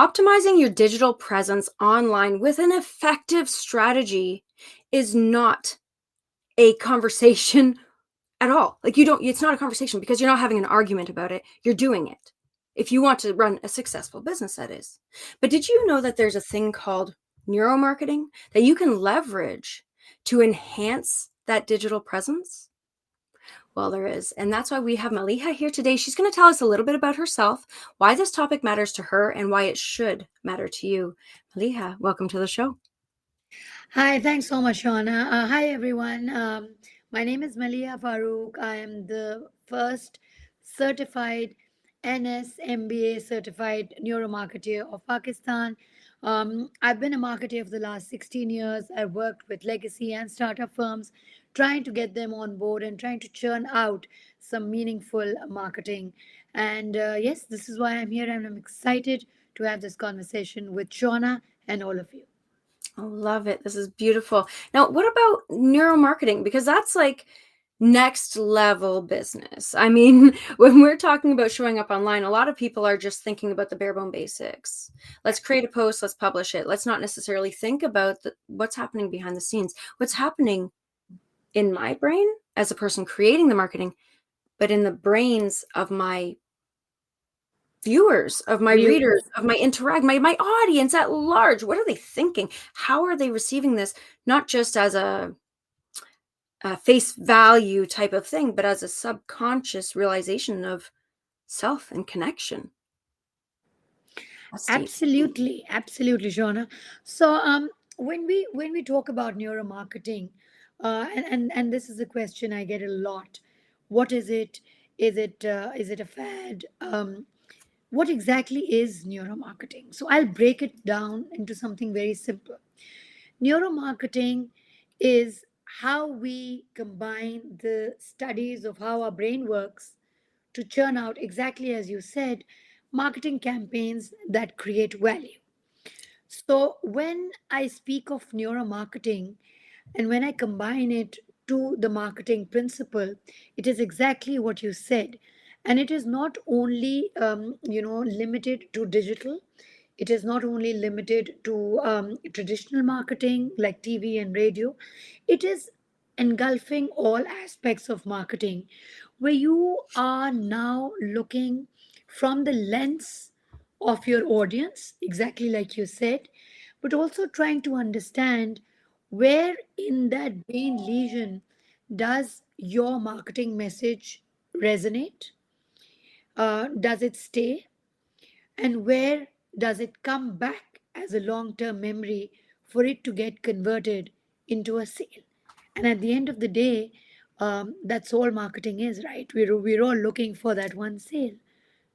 Optimizing your digital presence online with an effective strategy is not a conversation at all. Like it's not a conversation because you're not having an argument about it. You're doing it. If you want to run a successful business, that is. But did you know that there's a thing called neuromarketing that you can leverage to enhance that digital presence? Well, there is. And that's why we have Maliha here today. She's going to tell us a little bit about herself, why this topic matters to her, and why it should matter to you. Maliha, welcome to the show. Hi, thanks so much, Shauna. Hi, everyone. My name is Maliha Farouk. I am the first certified NS MBA certified neuromarketer of Pakistan. I've been a marketer for the last 16 years. I've worked with legacy and startup firms, trying to get them on board and trying to churn out some meaningful marketing. And yes, this is why I'm here, and I'm excited to have this conversation with Shauna and all of you. I love it. This is beautiful. Now, what about neuromarketing? Because that's like next level business. I mean, when we're talking about showing up online, a lot of people are just thinking about the bare bone basics. Let's create a post, let's publish it. Let's not necessarily think about what's happening behind the scenes, what's happening in my brain as a person creating the marketing, but in the brains of my viewers, of my readers, of my my audience at large. What are they thinking? How are they receiving this? Not just as a face value type of thing, but as a subconscious realization of self and connection. That's deep. Absolutely, Shauna. So, when we talk about neuromarketing, and this is a question I get a lot. What is it? Is it a fad? What exactly is neuromarketing? So I'll break it down into something very simple. Neuromarketing is how we combine the studies of how our brain works to churn out, exactly as you said, marketing campaigns that create value. So, when I speak of neuromarketing and when I combine it to the marketing principle, it is exactly what you said. And it is not only, limited to digital. It is not only limited to traditional marketing like TV and radio. It is engulfing all aspects of marketing where you are now looking from the lens of your audience, exactly like you said, but also trying to understand where in that brain lesion does your marketing message resonate? Does it stay? And where does it come back as a long term memory for it to get converted into a sale? And at the end of the day, that's all marketing is, right? We're all looking for that one sale.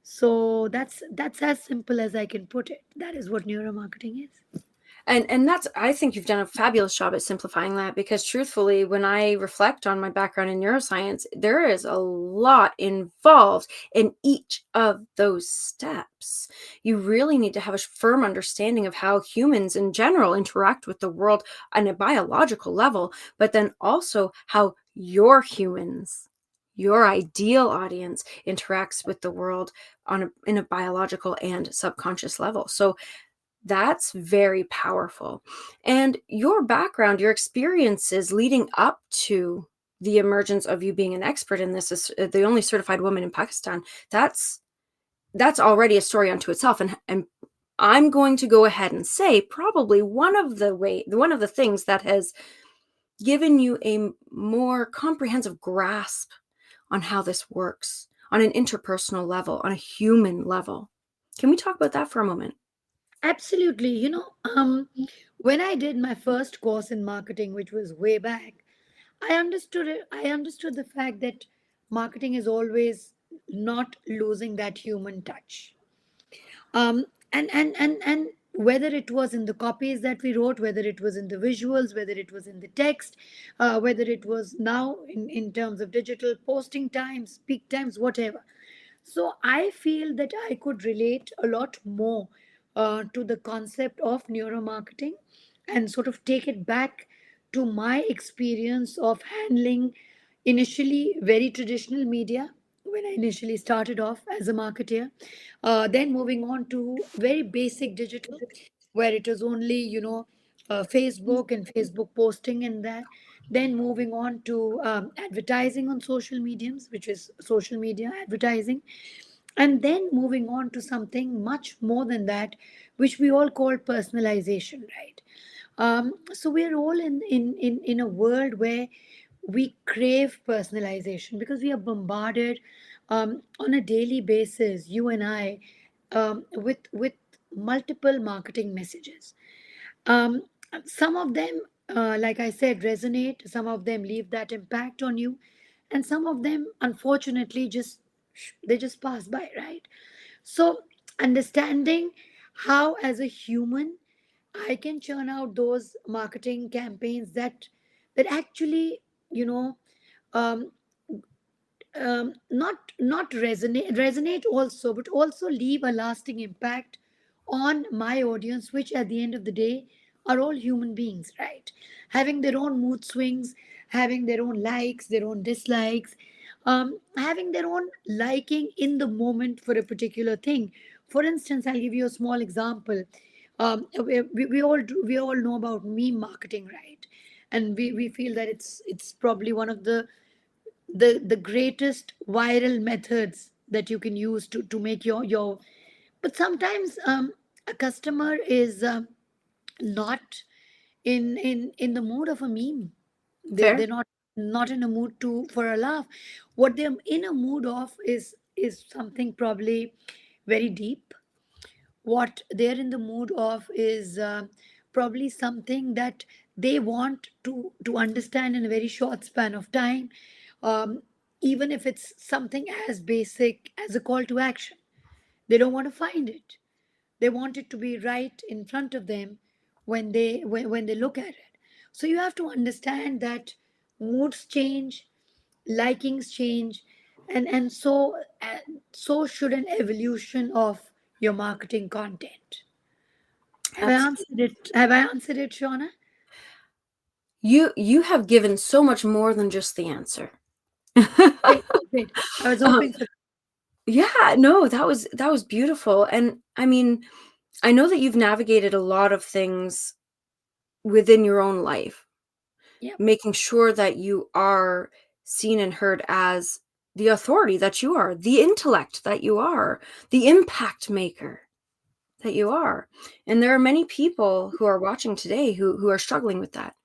So that's as simple as I can put it. That is what neuromarketing is. And that's, I think you've done a fabulous job at simplifying that, because truthfully, when I reflect on my background in neuroscience, there is a lot involved in each of those steps. You really need to have a firm understanding of how humans in general interact with the world on a biological level, but then also how your humans, your ideal audience, interacts with the world in a biological and subconscious level. So that's very powerful. And your background, your experiences leading up to the emergence of you being an expert in this, is the only certified woman in Pakistan. That's already a story unto itself. And I'm going to go ahead and say probably one of the things that has given you a more comprehensive grasp on how this works on an interpersonal level, on a human level. Can we talk about that for a moment? Absolutely. When I did my first course in marketing, which was way back, I understood it. I understood the fact that marketing is always not losing that human touch. And whether it was in the copies that we wrote, whether it was in the visuals, whether it was in the text, whether it was now in terms of digital posting times, peak times, whatever. So I feel that I could relate a lot more to the concept of neuromarketing and sort of take it back to my experience of handling initially very traditional media when I initially started off as a marketer. Then moving on to very basic digital, where it was only, Facebook and Facebook posting and that. Then moving on to advertising on social mediums, which is social media advertising. And then moving on to something much more than that, which we all call personalization, right? So we're all in a world where we crave personalization because we are bombarded on a daily basis, you and I, with multiple marketing messages. um, some of them, like I said, resonate. Some of them leave that impact on you, and some of them, unfortunately, they just pass by, right? So, understanding how, as a human, I can churn out those marketing campaigns that actually, you know, um, not resonate also, but also leave a lasting impact on my audience, which at the end of the day are all human beings, right? Having their own mood swings, having their own likes, their own dislikes, having their own liking in the moment for a particular thing. For instance, I'll give you a small example. We all know about meme marketing, right? And we feel that it's probably one of the greatest viral methods that you can use to make your. But sometimes a customer is not in the mood of a meme. They're Fair. not in a mood to for a laugh. What they're in a mood of is something probably very deep. What they're in the mood of is probably something that they want to understand in a very short span of time, um, even if it's something as basic as a call to action. They don't want to find it. They want it to be right in front of them when they look at it. So you have to understand that moods change, likings change, and so should an evolution of your marketing content. Have I Absolutely. answered it? Have I answered it, Shauna? You have given so much more than just the answer. Great, great. I was Um, hoping for. yeah, no, that was beautiful. And I mean, I know that you've navigated a lot of things within your own life, Yep. making sure that you are seen and heard as the authority that you are, the intellect that you are, the impact maker that you are. And there are many people who are watching today who are struggling with that.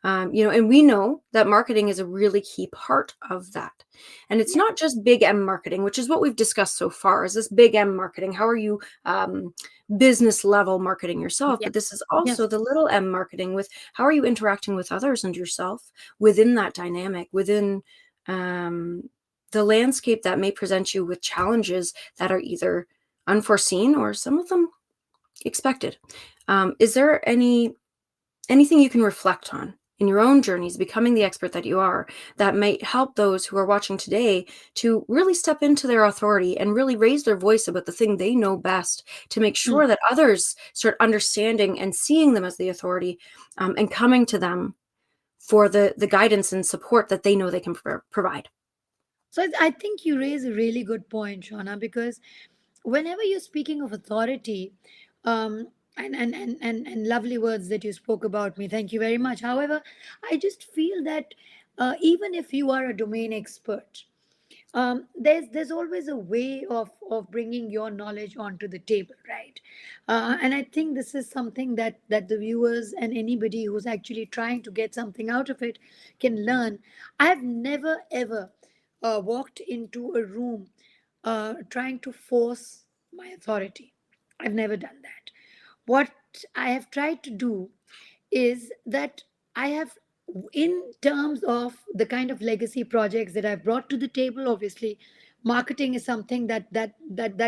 And we know that marketing is a really key part of that. And it's Yep. not just big M marketing, which is what we've discussed so far. Is this big M marketing? How are you business level marketing yourself? Yep. But this is Yes. also the little M marketing with how are you interacting with others and yourself within that dynamic, within the landscape that may present you with challenges that are either unforeseen or some of them expected. Is there anything you can reflect on in your own journeys, becoming the expert that you are, that might help those who are watching today to really step into their authority and really raise their voice about the thing they know best to make Mm. sure that others start understanding and seeing them as the authority, and coming to them for the guidance and support that they know they can provide? So I think you raise a really good point, Shauna, because whenever you're speaking of authority, and lovely words that you spoke about me, thank you very much. However, I just feel that even if you are a domain expert, there's always a way of bringing your knowledge onto the table, right? And I think this is something that the viewers and anybody who's actually trying to get something out of it can learn. I've never ever walked into a room trying to force my authority. I've never done that. What I have tried to do is that I have, in terms of the kind of legacy projects that I've brought to the table, obviously, marketing is something that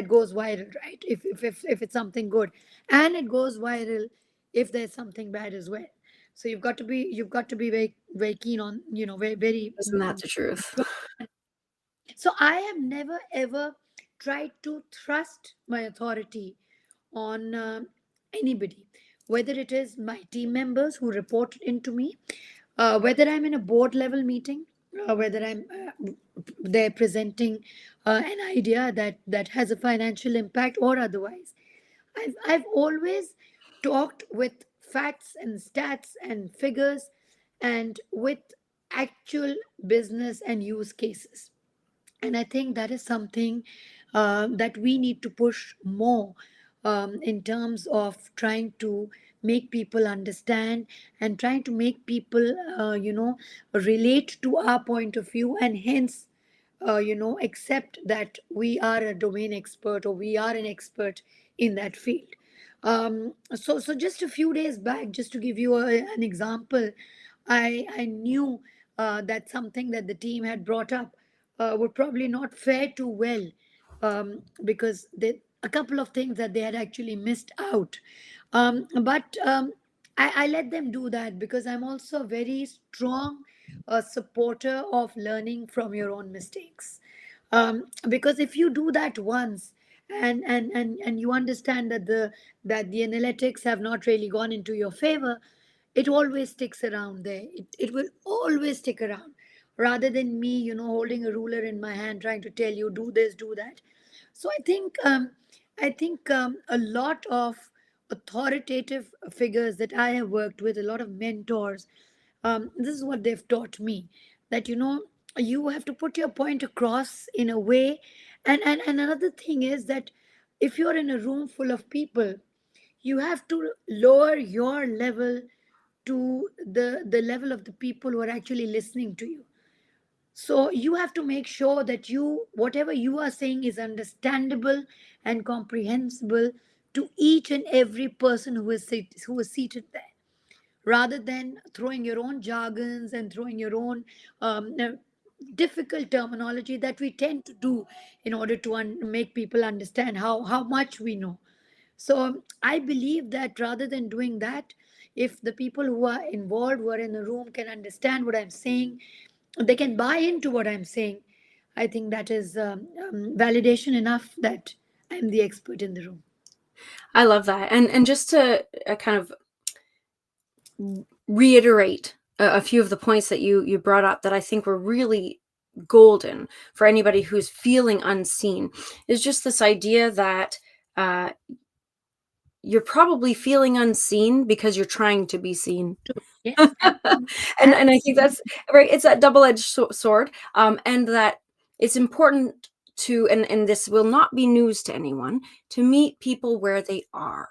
goes viral, right? If it's something good, and it goes viral if there's something bad as well. So you've got to be very very keen on, very very. Isn't that the truth? So I have never ever tried to thrust my authority on anybody, whether it is my team members who report into me, whether I'm in a board level meeting, whether I'm they're presenting an idea that has a financial impact or otherwise. I've always talked with facts and stats and figures and with actual business and use cases. And I think that is something that we need to push more in terms of trying to make people understand and trying to make people, relate to our point of view, and hence, accept that we are a domain expert or we are an expert in that field. So just a few days back, just to give you an example, I knew that something that the team had brought up would probably not fare too well, because a couple of things that they had actually missed out. But I let them do that because I'm also a very strong supporter of learning from your own mistakes. Because if you do that once, and you understand that the analytics have not really gone into your favor, it always sticks around there. It will always stick around, rather than me, holding a ruler in my hand trying to tell you do this, do that. So I think a lot of authoritative figures that I have worked with, a lot of mentors, this is what they've taught me, that you have to put your point across in a way. And another thing is that if you're in a room full of people, you have to lower your level to the level of the people who are actually listening to you. So you have to make sure that you whatever you are saying is understandable and comprehensible to each and every person who is seated there, rather than throwing your own jargons and throwing your own difficult terminology that we tend to do in order to make people understand how much we know. So I believe that rather than doing that, if the people who are involved, who are in the room, can understand what I'm saying, they can buy into what I'm saying, I think that is validation enough that I'm the expert in the room. I love that. And just to kind of reiterate a few of the points that you brought up that I think were really golden for anybody who's feeling unseen, is just this idea that uh, you're probably feeling unseen because you're trying to be seen. True. Yes, absolutely. And I think Absolutely. that's right. It's that double-edged sword, and that it's important to, and this will not be news to anyone, to meet people where they are.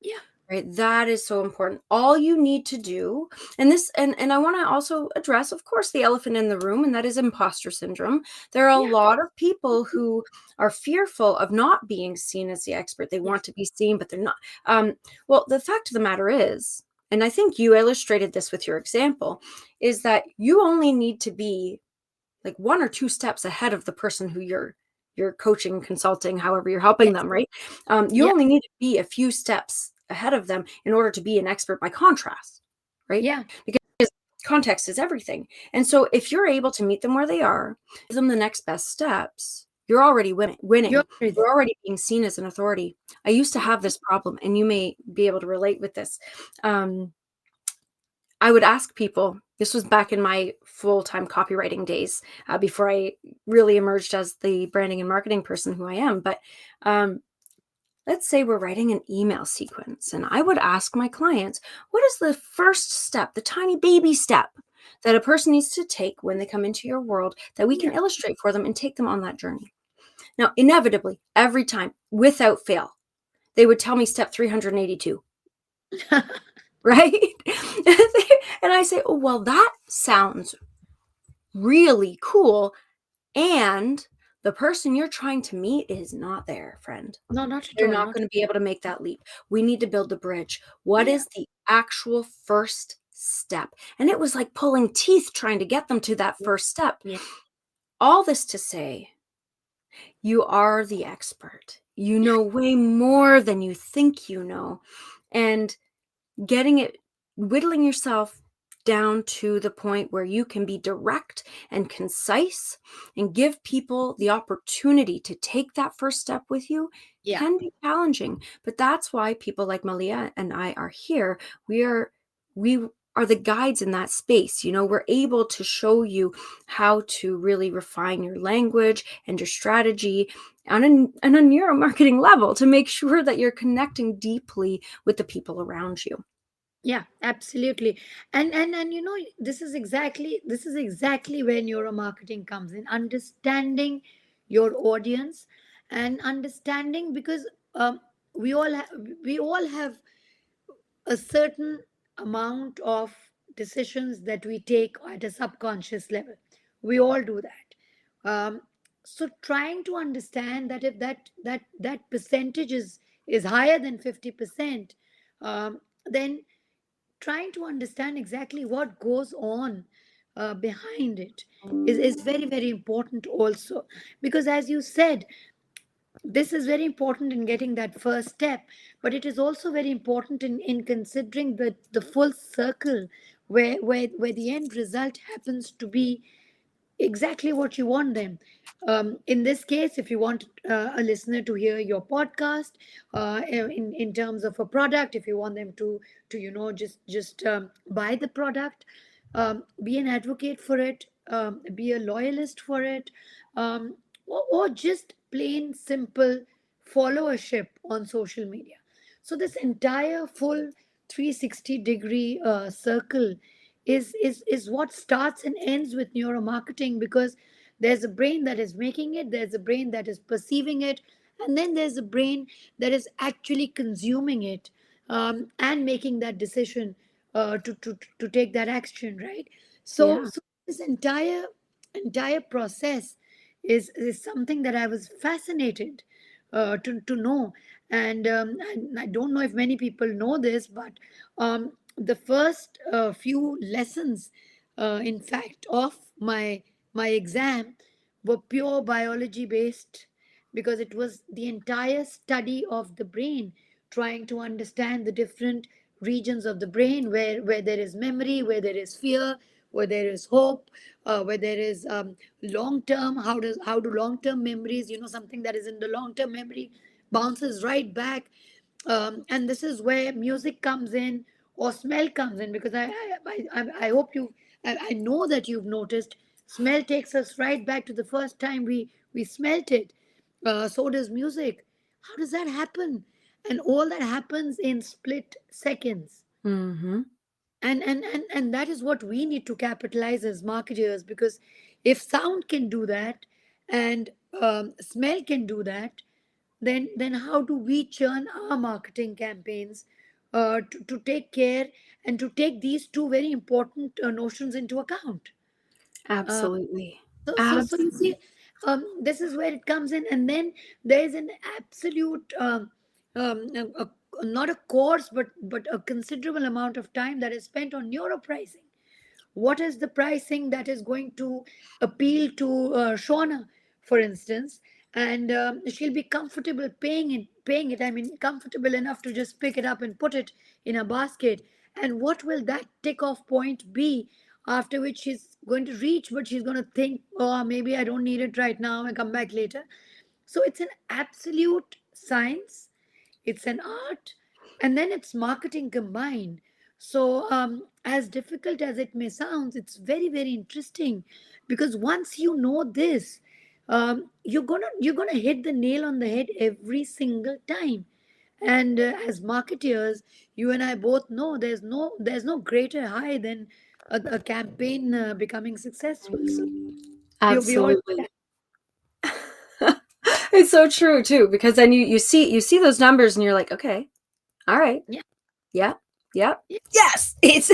Yeah. Right, that is so important. All you need to do, and I want to also address, of course, the elephant in the room, and that is imposter syndrome. There are a Yeah. lot of people who are fearful of not being seen as the expert. They Yeah. want to be seen, but they're not. Well, the fact of the matter is, and I think you illustrated this with your example, is that you only need to be like one or two steps ahead of the person who you're coaching, consulting, however you're helping Yes. them, right? You Yeah. only need to be a few steps ahead of them in order to be an expert by contrast, right? Yeah. Because context is everything. And so if you're able to meet them where they are, give them the next best steps, you're already You're winning. already You're there. already being seen as an authority. I used to have this problem, and you may be able to relate with this. Um, I would ask people, this was back in my full-time copywriting days, before I really emerged as the branding and marketing person who I am. But um, let's say we're writing an email sequence, and I would ask my clients, what is the first step, the tiny baby step that a person needs to take when they come into your world that we can Yeah. illustrate for them and take them on that journey? Now, inevitably, every time, without fail, they would tell me step 382. Right? And I say, oh, well, that sounds really cool. And the person you're trying to meet is not there, friend. No, not at They're all. not Not going at to be all. able to make that leap. We need to build the bridge. What Yeah. is the actual first step? And it was like pulling teeth trying to get them to that Yeah. first step. Yeah. All this to say, you are the expert. You Yeah. know way more than you think you know. And getting it, whittling yourself down to the point where you can be direct and concise and give people the opportunity to take that first step with you Yeah. can be challenging. But that's why people like Malia and I are here. We are the guides in that space. We're able to show you how to really refine your language and your strategy on a neuromarketing level to make sure that you're connecting deeply with the people around you. Yeah, absolutely. And this is exactly where neuromarketing comes in, understanding your audience and understanding, because um, we all have a certain amount of decisions that we take at a subconscious level. We all do that. So trying to understand that if that percentage is higher than 50%, then trying to understand exactly what goes on behind it is very, very important also, because as you said, this is very important in getting that first step, but it is also very important in considering the full circle, where the end result happens to be exactly what you want them. In this case, if you want a listener to hear your podcast, in terms of a product, if you want them to just buy the product, be an advocate for it, be a loyalist for it, or just plain simple followership on social media. So this entire full 360-degree circle is what starts and ends with neuromarketing, because there's a brain that is making it, there's a brain that is perceiving it, and then there's a brain that is actually consuming it, and making that decision to take that action, right? So, Yeah, so this entire process is something that I was fascinated to know. And I don't know if many people know this, but the first few lessons, in fact, of my exam were pure biology based, because it was the entire study of the brain, trying to understand the different regions of the brain, where there is memory, where there is fear, where there is hope, where there is long term. How do long term memories, something that is in the long term memory, bounces right back. And this is where music comes in, or smell comes in, because I hope I know that you've noticed, smell takes us right back to the first time we smelt it. So does music. How does that happen? And all that happens in split seconds. mm-hmm. And that is what we need to capitalize as marketers, because if sound can do that, and smell can do that, then how do we churn our marketing campaigns to take care and to take these two very important notions into account? uh, Absolutely. so you see, this is where it comes in, and then there is an absolute not a course, but a considerable amount of time that is spent on neuropricing. What is the pricing that is going to appeal to Shauna, for instance, and she'll be comfortable paying it. I mean, comfortable enough to just pick it up and put it in a basket. And what will that tick off point be? After which she's going to reach, but she's going to think, oh, maybe I don't need it right now, and come back later. So it's an absolute science, it's an art, and then it's marketing combined. So, as difficult as it may sound, it's very, very interesting, because once you know this, you're gonna hit the nail on the head every single time. And as marketeers, you and I both know there's no greater high than a campaign becoming successful. So we all do Absolutely. that. It's so true too, because then you see those numbers and you're like, okay, all right, Yeah, yeah, yeah, yeah, yes. It's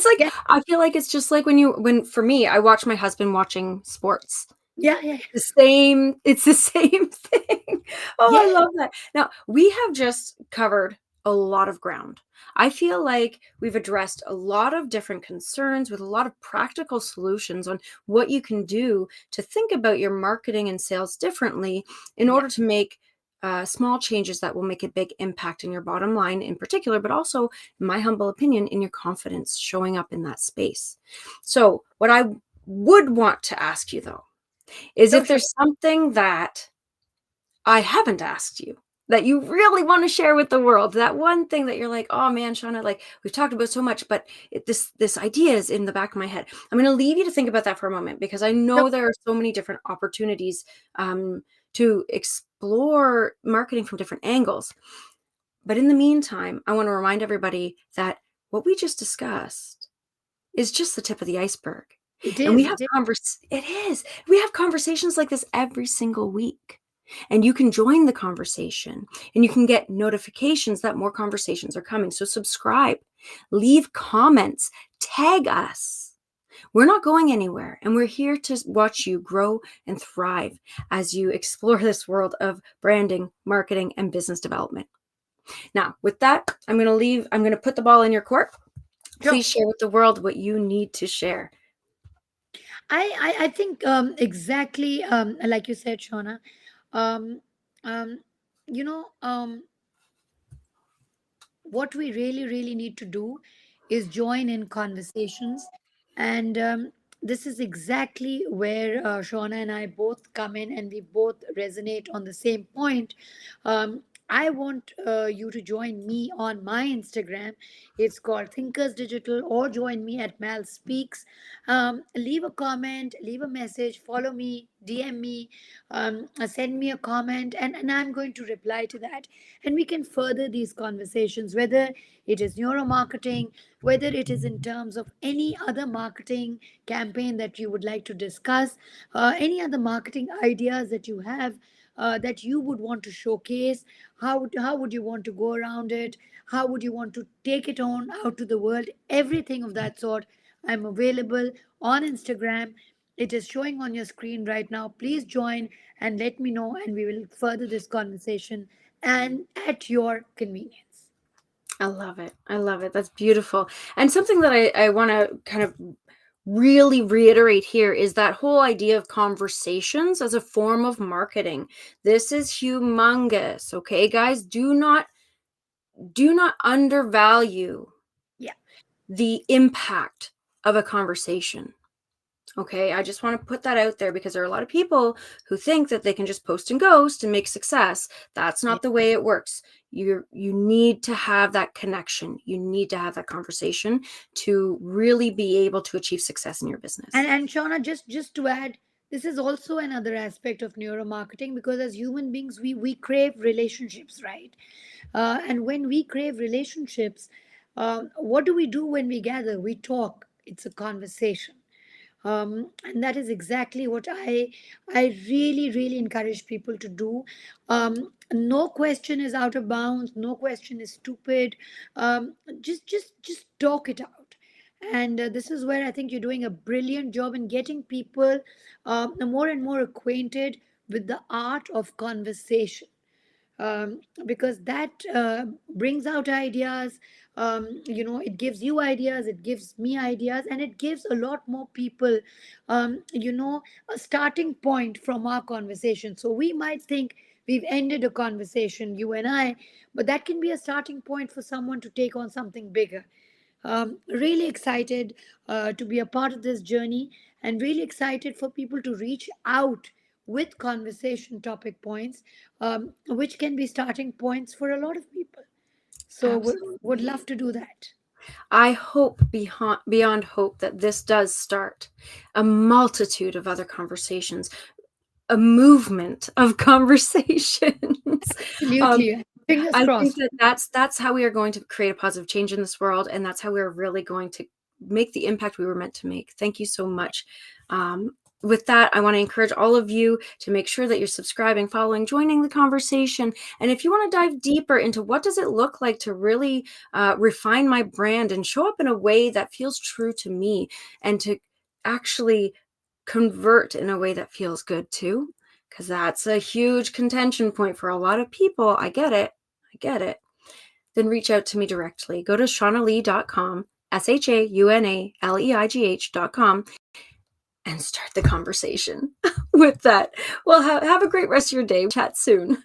like, yeah, I feel like it's just like when for me, I watch my husband watching sports. yeah, yeah, It's the same thing. Oh, yeah, I love that. Now, we have just covered a lot of ground. I feel like we've addressed a lot of different concerns with a lot of practical solutions on what you can do to think about your marketing and sales differently in yeah. order to make small changes that will make a big impact in your bottom line in particular, but also, in my humble opinion, in your confidence showing up in that space. So, what I would want to ask you though is Sure, if sure. there's something that I haven't asked you, that you really want to share with the world, that one thing that you're like, oh man, Shauna, like we've talked about so much, but this idea is in the back of my head. I'm going to leave you to think about that for a moment, because I know there are so many different opportunities to explore marketing from different angles. But in the meantime, I want to remind everybody that what we just discussed is just the tip of the iceberg. It And we is. have It is. we have conversations like this every single week. And you can join the conversation, and you can get notifications that more conversations are coming. So subscribe, leave comments, tag us. We're not going anywhere, and we're here to watch you grow and thrive as you explore this world of branding, marketing, and business development. Now, with that, I'm going to put the ball in your court. Please share with the world what you need to share. I think exactly like you said, Shauna. Um, um, you know, what we really, really need to do is join in conversations. And this is exactly where Shauna and I both come in, and we both resonate on the same point. I want you to join me on my Instagram. It's called Thinkers Digital, or join me at Mal Speaks. Leave a comment, leave a message, follow me, DM me, send me a comment, and I'm going to reply to that. And we can further these conversations, whether it is neuromarketing, whether it is in terms of any other marketing campaign that you would like to discuss, any other marketing ideas that you have. That you would want to showcase. How would you want to go around it? How would you want to take it on out to the world? Everything of that sort. I'm available on Instagram. It is showing on your screen right now. Please join and let me know, and we will further this conversation and at your convenience. I love it. I love it. That's beautiful. And something that I want to kind of really reiterate here is that whole idea of conversations as a form of marketing. This is humongous. Okay, guys, do not undervalue Yeah. the impact of a conversation. Okay, I just want to put that out there, because there are a lot of people who think that they can just post and ghost and make success. That's Yeah. not the way it works. You need to have that connection. You need to have that conversation to really be able to achieve success in your business. And Shauna, just to add, this is also another aspect of neuromarketing, because as human beings, we crave relationships, right? And when we crave relationships, what do we do when we gather? We talk. It's a conversation. And that is exactly what I really, really encourage people to do. No question is out of bounds. No question is stupid. Just talk it out. And this is where I think you're doing a brilliant job in getting people more and more acquainted with the art of conversation, because that brings out ideas. It gives you ideas, it gives me ideas, and it gives a lot more people a starting point from our conversation. So we might think we've ended a conversation, you and I, but that can be a starting point for someone to take on something bigger. Really excited to be a part of this journey, and really excited for people to reach out with conversation topic points, which can be starting points for a lot of people. So, would Absolutely. love to do that. I hope beyond hope that this does start a multitude of other conversations, a movement of conversations. um, Absolutely. Fingers I think crossed. that that's how we are going to create a positive change in this world, and that's how we're really going to make the impact we were meant to make. Thank you so much. With that, I want to encourage all of you to make sure that you're subscribing, following, joining the conversation. And if you want to dive deeper into what does it look like to really refine my brand and show up in a way that feels true to me, and to actually convert in a way that feels good too, because that's a huge contention point for a lot of people. I get it. Then reach out to me directly. Go to shaunalee.com, SHAUNALEIGH.com, and start the conversation. With that, well, have a great rest of your day. Chat soon.